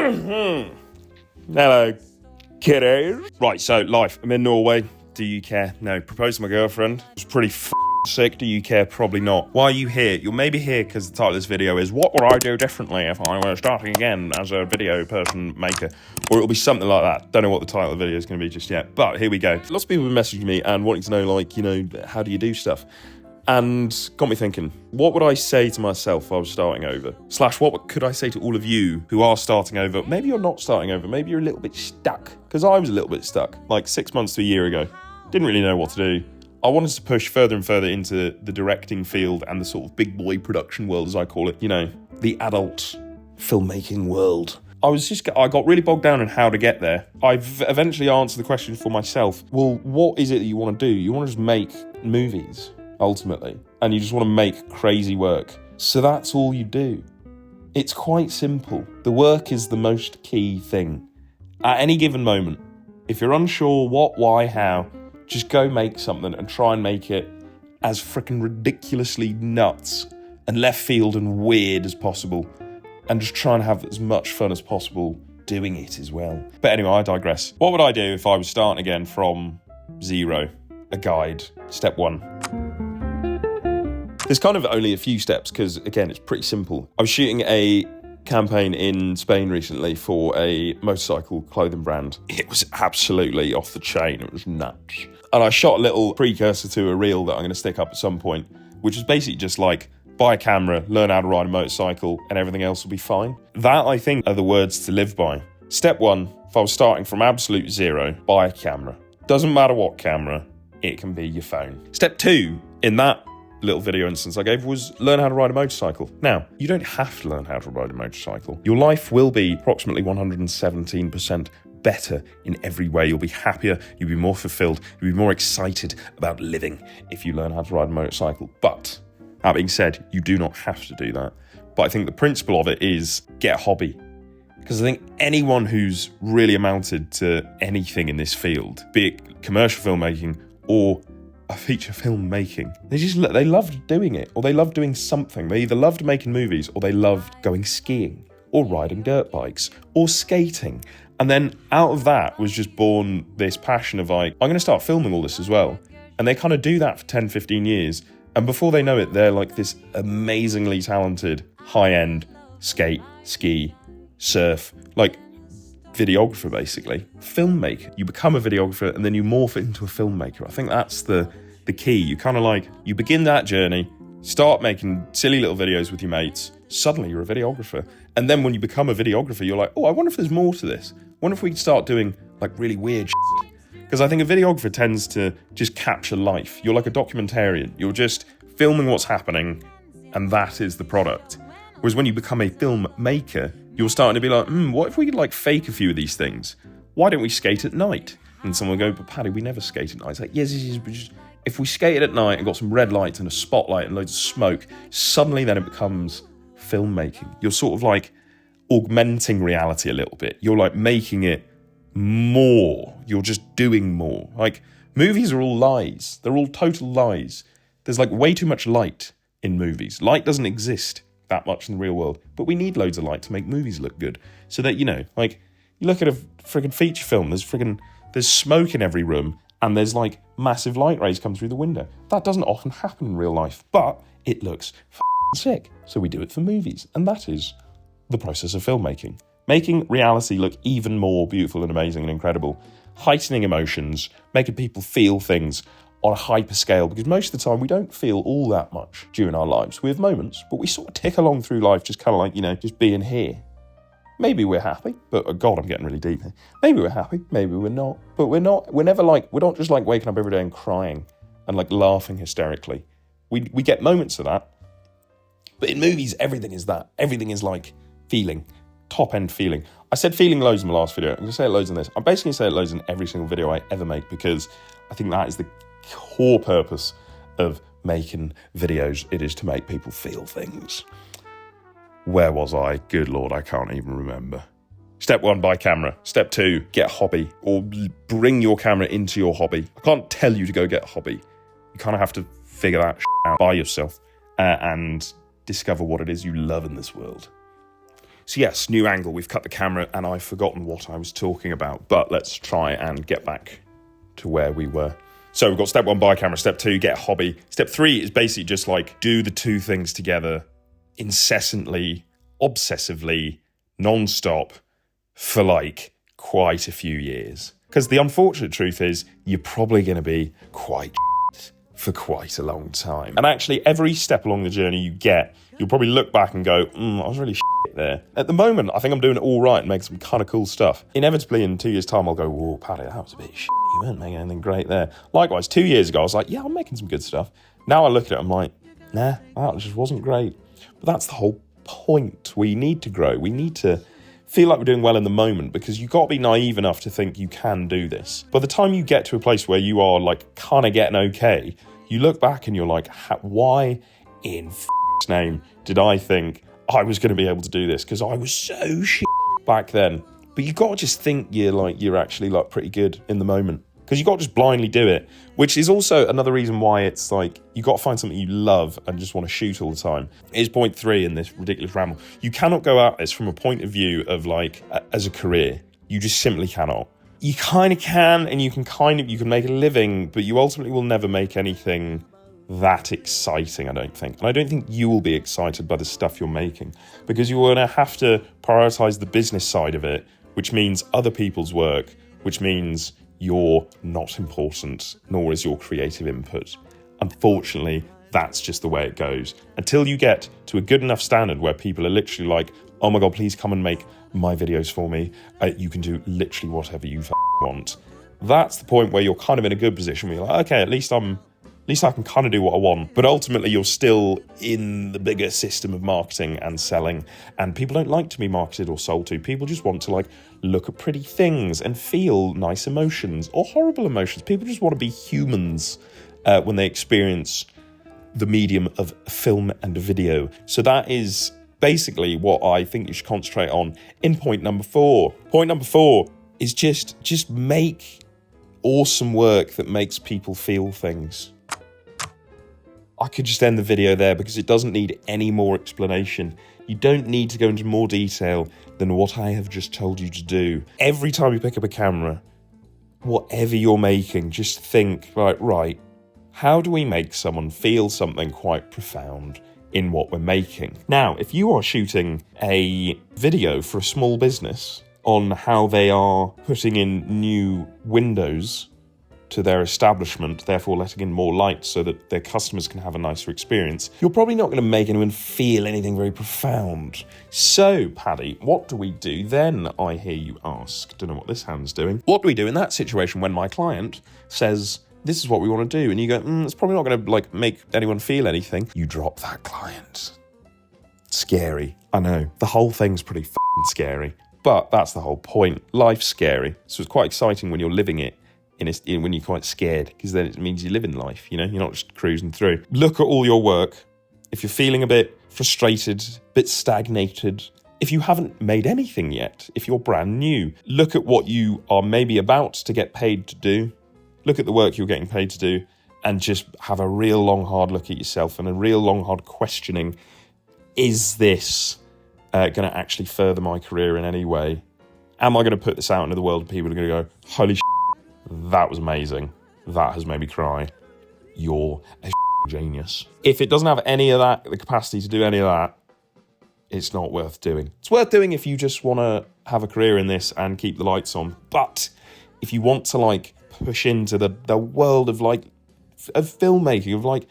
Hello, kiddos. Right, so life. I'm in Norway. Do you care? No. Proposed to my girlfriend. It's pretty sick. Do you care? Probably not. Why are you here? You're maybe here because the title of this video is "What would I do differently if I were starting again as a video person maker?" Or it'll be something like that. Don't know what the title of the video is going to be just yet. But here we go. Lots of people have been messaging me and wanting to know, like, you know, how do you do stuff? And got me thinking, what would I say to myself if I was starting over? / what could I say to all of you who are starting over? Maybe you're not starting over. Maybe you're a little bit stuck. Because I was a little bit stuck, like 6 months to a year ago. Didn't really know what to do. I wanted to push further and further into the directing field and the sort of big boy production world, as I call it. You know, the adult filmmaking world. I got really bogged down in how to get there. I've eventually answered the question for myself. Well, what is it that you want to do? You want to just make movies, ultimately. And you just want to make crazy work. So that's all you do. It's quite simple. The work is the most key thing. At any given moment, if you're unsure what, why, how, just go make something and try and make it as freaking ridiculously nuts and left field and weird as possible. And just try and have as much fun as possible doing it as well. But anyway, I digress. What would I do if I was starting again from zero? A guide. Step 1. There's kind of only a few steps because, again, it's pretty simple. I was shooting a campaign in Spain recently for a motorcycle clothing brand. It was absolutely off the chain. It was nuts. And I shot a little precursor to a reel that I'm going to stick up at some point, which is basically just like, buy a camera, learn how to ride a motorcycle, and everything else will be fine. That, I think, are the words to live by. Step 1, if I was starting from absolute zero, buy a camera. Doesn't matter what camera, it can be your phone. Step 2, in that little video instance I gave, was learn how to ride a motorcycle. Now, you don't have to learn how to ride a motorcycle. Your life will be approximately 117% better in every way. You'll be happier, you'll be more fulfilled, you'll be more excited about living if you learn how to ride a motorcycle. But that being said, you do not have to do that. But I think the principle of it is get a hobby. Because I think anyone who's really amounted to anything in this field, be it commercial filmmaking or a feature film making, they loved doing it, or they loved doing something. They either loved making movies, or they loved going skiing, or riding dirt bikes, or skating. And then out of that was just born this passion of like, I'm going to start filming all this as well. And they kind of do that for 10, 15 years. And before they know it, they're like this amazingly talented, high-end skate, ski, surf, like videographer, basically. Filmmaker. You become a videographer and then you morph into a filmmaker. I think that's the key. You kind of like, you begin that journey, start making silly little videos with your mates, suddenly you're a videographer. And then when you become a videographer, you're like, oh, I wonder if there's more to this. I wonder if we could start doing like really weird shit. Because I think a videographer tends to just capture life. You're like a documentarian. You're just filming what's happening, and that is the product. Whereas when you become a filmmaker, you're starting to be like, what if we could like fake a few of these things? Why don't we skate at night? And someone will go, but Paddy, we never skate at night. It's like, yes, if we skated at night and got some red lights and a spotlight and loads of smoke, suddenly then it becomes filmmaking. You're sort of like augmenting reality a little bit. You're like making it more. You're just doing more. Like, movies are all lies. They're all total lies. There's like way too much light in movies. Light doesn't exist that much in the real world, but we need loads of light to make movies look good. So that, you know, like, you look at a friggin' feature film, there's smoke in every room, and there's like massive light rays come through the window. That doesn't often happen in real life, but it looks sick. So we do it for movies, and that is the process of filmmaking. Making reality look even more beautiful and amazing and incredible. Heightening emotions, making people feel things on a hyper scale, because most of the time we don't feel all that much during our lives. We have moments, but we sort of tick along through life just kind of like, you know, just being here. Maybe we're happy, but oh God, I'm getting really deep here. Maybe we're happy, maybe we're not. But we're not just like waking up every day and crying and like laughing hysterically. We get moments of that. But in movies, everything is that. Everything is like feeling. Top-end feeling. I said feeling loads in the last video. I'm going to say it loads in this. I'm basically going to say it loads in every single video I ever make, because I think that is the core purpose of making videos. It is to make people feel things. Where was I? Good Lord, I can't even remember. Step 1, buy camera. Step 2, get a hobby, or bring your camera into your hobby. I can't tell you to go get a hobby. You kind of have to figure that out by yourself and discover what it is you love in this world. So yes, new angle, we've cut the camera and I've forgotten what I was talking about, but let's try and get back to where we were. So we've got step 1, buy a camera. Step 2, get a hobby. Step 3 is basically just like do the two things together incessantly, obsessively, non-stop for like quite a few years. Because the unfortunate truth is you're probably going to be quite for quite a long time. And actually every step along the journey you get, you'll probably look back and go, I was really there. At the moment, I think I'm doing it all right and making some kind of cool stuff. Inevitably, in 2 years' time, I'll go, whoa, Paddy, that was a bit you weren't making anything great there. Likewise, 2 years ago, I was like, yeah, I'm making some good stuff. Now I look at it, I'm like, nah, that just wasn't great. But that's the whole point. We need to grow. We need to feel like we're doing well in the moment, because you've got to be naive enough to think you can do this. By the time you get to a place where you are like kind of getting okay, you look back and you're like, why in name did I think I was going to be able to do this? Because I was so back then. But you got to just think you're actually like pretty good in the moment, because you got to just blindly do it, which is also another reason why it's like you got to find something you love and just want to shoot all the time. Here's point 3 in this ridiculous ramble. You cannot go at this from a point of view of like as a career. You just simply cannot. You kind of can, and you can make a living, but you ultimately will never make anything that exciting, I don't think. And I don't think you will be excited by the stuff you're making, because you're going to have to prioritize the business side of it, which means other people's work, which means you're not important, nor is your creative input. Unfortunately, that's just the way it goes. Until you get to a good enough standard where people are literally like, oh my God, please come and make my videos for me. You can do literally whatever you want. That's the point where you're kind of in a good position where you're like, okay, at least I can kind of do what I want. But ultimately, you're still in the bigger system of marketing and selling. And people don't like to be marketed or sold to. People just want to like look at pretty things and feel nice emotions or horrible emotions. People just want to be humans when they experience the medium of film and video. So that is basically what I think you should concentrate on in point number 4. Point number 4 is just make awesome work that makes people feel things. I could just end the video there because it doesn't need any more explanation. You don't need to go into more detail than what I have just told you to do. Every time you pick up a camera, whatever you're making, just think, right, how do we make someone feel something quite profound in what we're making? Now, if you are shooting a video for a small business on how they are putting in new windows to their establishment, therefore letting in more light so that their customers can have a nicer experience, you're probably not going to make anyone feel anything very profound. So, Paddy, what do we do then, I hear you ask? Don't know what this hand's doing. What do we do in that situation when my client says, this is what we want to do, and you go, it's probably not going to like make anyone feel anything? You drop that client. Scary, I know. The whole thing's pretty f***ing scary, but that's the whole point. Life's scary, so it's quite exciting when you're living it. When you're quite scared, because then it means you live in life, you're not just cruising through. Look at all your work. If you're feeling a bit frustrated, a bit stagnated, if you haven't made anything yet, if you're brand new, look at what you are maybe about to get paid to do. Look at the work you're getting paid to do, and just have a real long, hard look at yourself and a real long, hard questioning. Is this going to actually further my career in any way? Am I going to put this out into the world and people are going to go, holy shit, that was amazing. That has made me cry. You're a genius. If it doesn't have any of that, the capacity to do any of that, it's not worth doing. It's worth doing if you just want to have a career in this and keep the lights on. But if you want to like push into the world of like of filmmaking, of like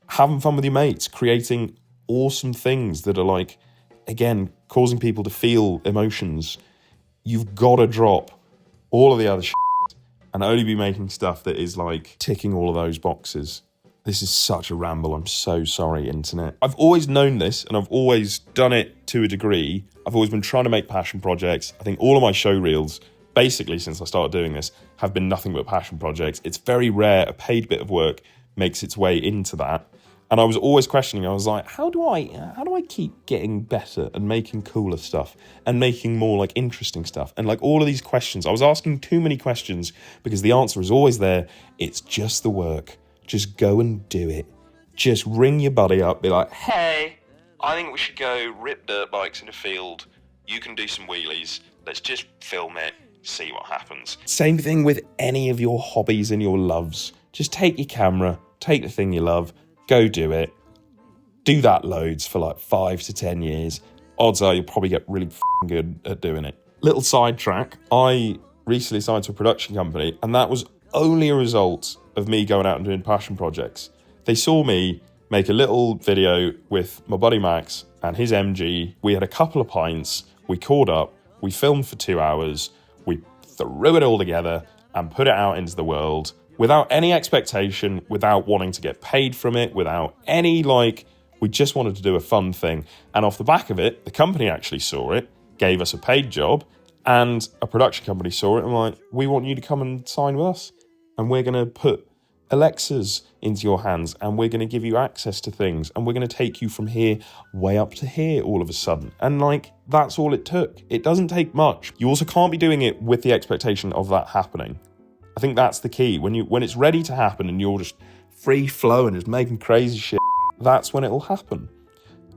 having fun with your mates, creating awesome things that are like, again, causing people to feel emotions, you've got to drop all of the other shit and only be making stuff that is like ticking all of those boxes. This is such a ramble. I'm so sorry, internet. I've always known this and I've always done it to a degree. I've always been trying to make passion projects. I think all of my show reels, basically since I started doing this, have been nothing but passion projects. It's very rare a paid bit of work makes its way into that. And I was always questioning, I was like, how do I keep getting better and making cooler stuff and making more like interesting stuff? And like all of these questions, I was asking too many questions because the answer is always there. It's just the work. Just go and do it. Just ring your buddy up, be like, hey, I think we should go rip dirt bikes in a field You can do some wheelies. Let's just film it, see what happens. Same thing with any of your hobbies and your loves. Just take your camera, take the thing you love, go do it. Do that loads for like 5 to 10 years. Odds are you'll probably get really good at doing it. Little sidetrack. I recently signed to a production company, and that was only a result of me going out and doing passion projects. They saw me make a little video with my buddy Max and his MG. We had a couple of pints, we caught up, we filmed for 2 hours, we threw it all together and put it out into the world without any expectation, without wanting to get paid from it, without any we just wanted to do a fun thing. And off the back of it, the company actually saw it, gave us a paid job, and a production company saw it and were like, we want you to come and sign with us. And we're going to put Alexas into your hands, and we're going to give you access to things, and we're going to take you from here way up to here all of a sudden. And that's all it took. It doesn't take much. You also can't be doing it with the expectation of that happening. I think that's the key. When it's ready to happen and you're just free flowing, just making crazy shit, that's when it'll happen.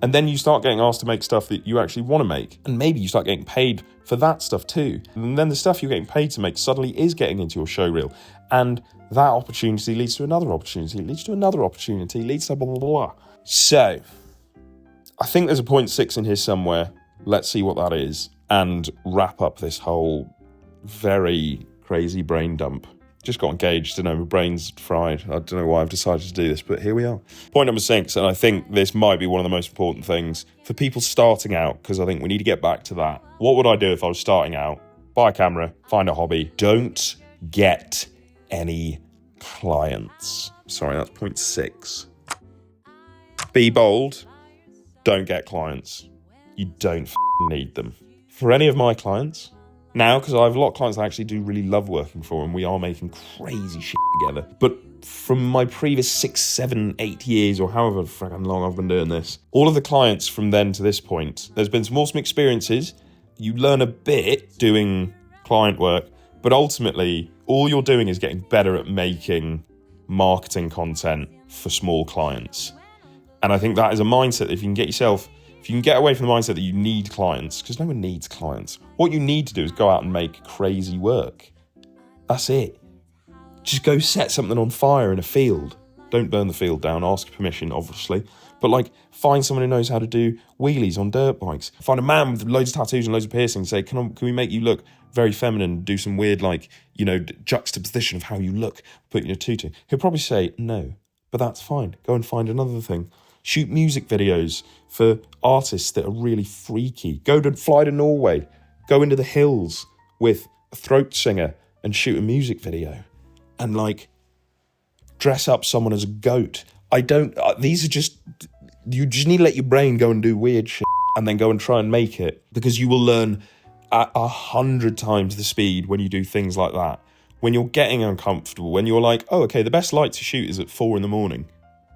And then you start getting asked to make stuff that you actually want to make. And maybe you start getting paid for that stuff too. And then the stuff you're getting paid to make suddenly is getting into your show reel. And that opportunity leads to another opportunity, leads to another opportunity, leads to blah, blah, blah. So, I think there's a point 6 in here somewhere. Let's see what that is. And wrap up this whole very crazy brain dump. Just got engaged, my brain's fried. I don't know why I've decided to do this, but here we are. Point number 6, and I think this might be one of the most important things for people starting out, because I think we need to get back to that. What would I do if I was starting out? Buy a camera, find a hobby. Don't get any clients. Sorry, that's point 6. Be bold. Don't get clients. You don't need them. For any of my clients, now, because I have a lot of clients I actually do really love working for, and we are making crazy shit together. But from my previous 6, 7, 8 years, or however fucking long I've been doing this, all of the clients from then to this point, there's been some awesome experiences. You learn a bit doing client work, but ultimately, all you're doing is getting better at making marketing content for small clients. And I think that is a mindset that if you can get away from the mindset that you need clients, because no one needs clients. What you need to do is go out and make crazy work. That's it. Just go set something on fire in a field. Don't burn the field down, ask permission, obviously. But find someone who knows how to do wheelies on dirt bikes. Find a man with loads of tattoos and loads of piercings, say, can we make you look very feminine, do some weird, juxtaposition of how you look, put you in a tutu. He'll probably say, no, but that's fine. Go and find another thing. Shoot music videos for artists that are really freaky. Fly to Norway. Go into the hills with a throat singer and shoot a music video. And dress up someone as a goat. These are just, you just need to let your brain go and do weird shit and then go and try and make it, because you will learn at 100 times the speed when you do things like that. When you're getting uncomfortable, when you're the best light to shoot is at 4 a.m.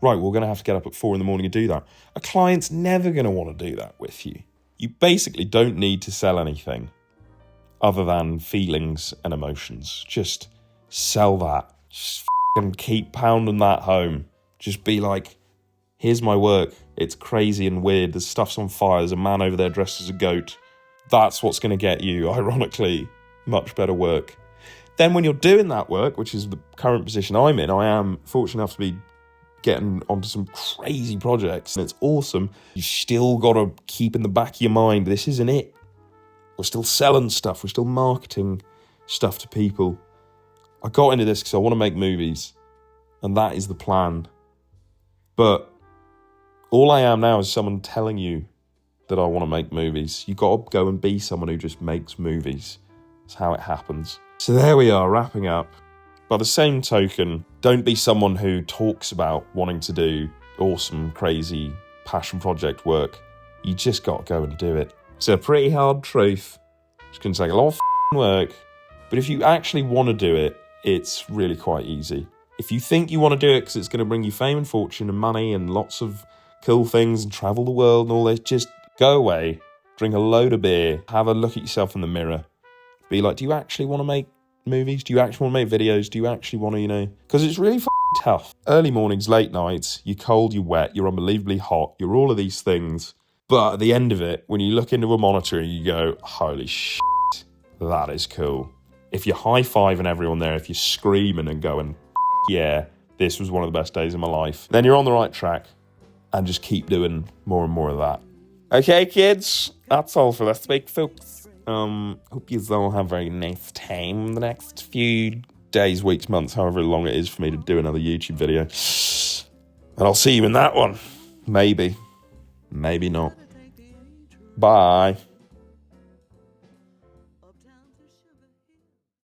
Right, we're going to have to get up at 4 a.m. and do that. A client's never going to want to do that with you. You basically don't need to sell anything other than feelings and emotions. Just sell that. Just keep pounding that home. Just be here's my work. It's crazy and weird. There's stuff's on fire. There's a man over there dressed as a goat. That's what's going to get you, ironically, much better work. Then when you're doing that work, which is the current position I'm in, I am fortunate enough to be getting onto some crazy projects, and it's awesome. You still got to keep in the back of your mind, this isn't it. We're still selling stuff. We're still marketing stuff to people. I got into this because I want to make movies, and that is the plan. But all I am now is someone telling you that I want to make movies. You got to go and be someone who just makes movies. That's how it happens. So there we are, wrapping up. By the same token, don't be someone who talks about wanting to do awesome, crazy passion project work. You just got to go and do it. It's a pretty hard truth. It's going to take a lot of work. But if you actually want to do it, it's really quite easy. If you think you want to do it because it's going to bring you fame and fortune and money and lots of cool things and travel the world and all this, just go away, drink a load of beer, have a look at yourself in the mirror. Be do you actually want to make movies? Do you actually want to make videos? Do you actually want to, because it's really tough. Early mornings, late nights, you're cold, you're wet, you're unbelievably hot, you're all of these things. But at the end of it, when you look into a monitor and you go, holy shit, that is cool. If you're high-fiving everyone there, if you're screaming and going, yeah, this was one of the best days of my life, then you're on the right track, and just keep doing more and more of that. Okay, kids, that's all for this week, folks. Hope you all have a very nice time the next few days, weeks, months, however long it is for me to do another YouTube video. And I'll see you in that one. Maybe. Maybe not. Bye.